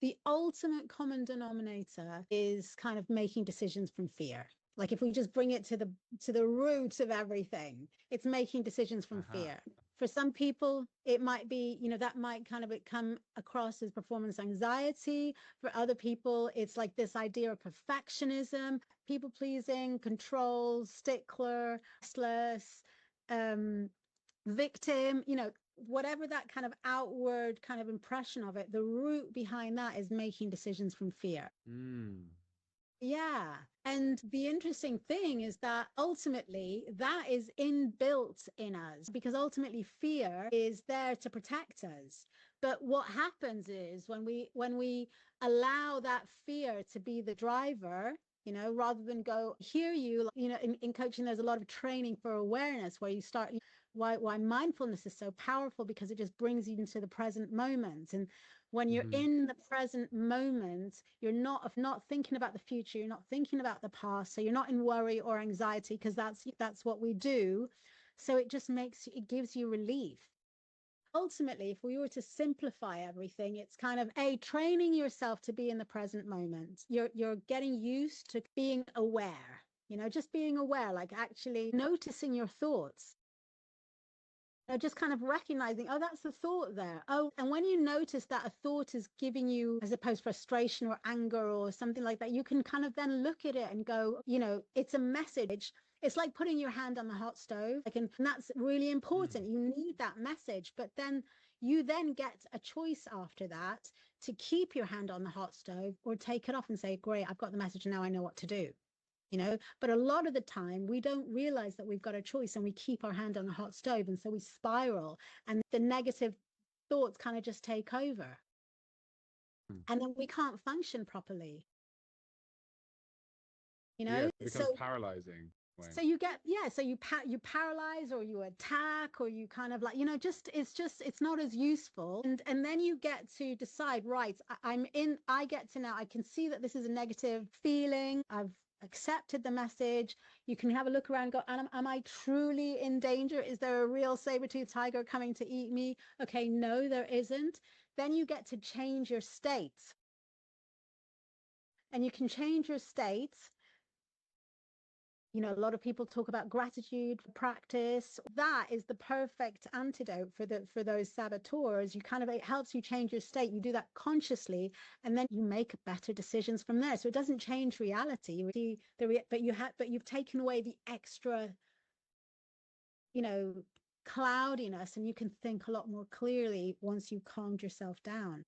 the ultimate common denominator is kind of making decisions from fear. Like if we just bring it to the root of everything, it's making decisions from fear. For some people, it might be, that might kind of come across as performance anxiety. For other people, it's like this idea of perfectionism, people pleasing, control, stickler, restless, victim, whatever that kind of outward kind of impression of it, the root behind that is making decisions from fear. Yeah. And the interesting thing is that ultimately that is inbuilt in us, because ultimately fear is there to protect us. But what happens is when we allow that fear to be the driver, rather than go hear you, in coaching, there's a lot of training for awareness where you start why mindfulness is so powerful, because it just brings you into the present moment. And when you're in the present moment, you're not thinking about the future, you're not thinking about the past, so you're not in worry or anxiety, because that's what we do. So it gives you relief. Ultimately, if we were to simplify everything, it's kind of training yourself to be in the present moment. You're getting used to being aware, just being aware, like actually noticing your thoughts. Just kind of recognizing, oh, that's a thought there. Oh, and when you notice that a thought is giving you, as opposed frustration or anger or something like that, you can kind of then look at it and go, it's a message. It's like putting your hand on the hot stove. And that's really important. You need that message. But then you then get a choice after that to keep your hand on the hot stove or take it off and say, great, I've got the message. Now I know what to do. But a lot of the time we don't realize that we've got a choice, and we keep our hand on the hot stove, and so we spiral, and the negative thoughts kind of just take over, and then we can't function properly. It becomes paralyzing. So you get, so you paralyze, or you attack, or you kind of like, it's not as useful. And then you get to decide, right, I get to now, I can see that this is a negative feeling. I've accepted the message. You can have a look around and go, am I truly in danger? Is there a real saber-toothed tiger coming to eat me? Okay, no, there isn't. Then you get to change your state. And you can change your state. A lot of people talk about gratitude practice. That is the perfect antidote for those saboteurs. It helps you change your state. You do that consciously, and then you make better decisions from there. So it doesn't change reality. But you've taken away the extra, cloudiness, and you can think a lot more clearly once you've calmed yourself down.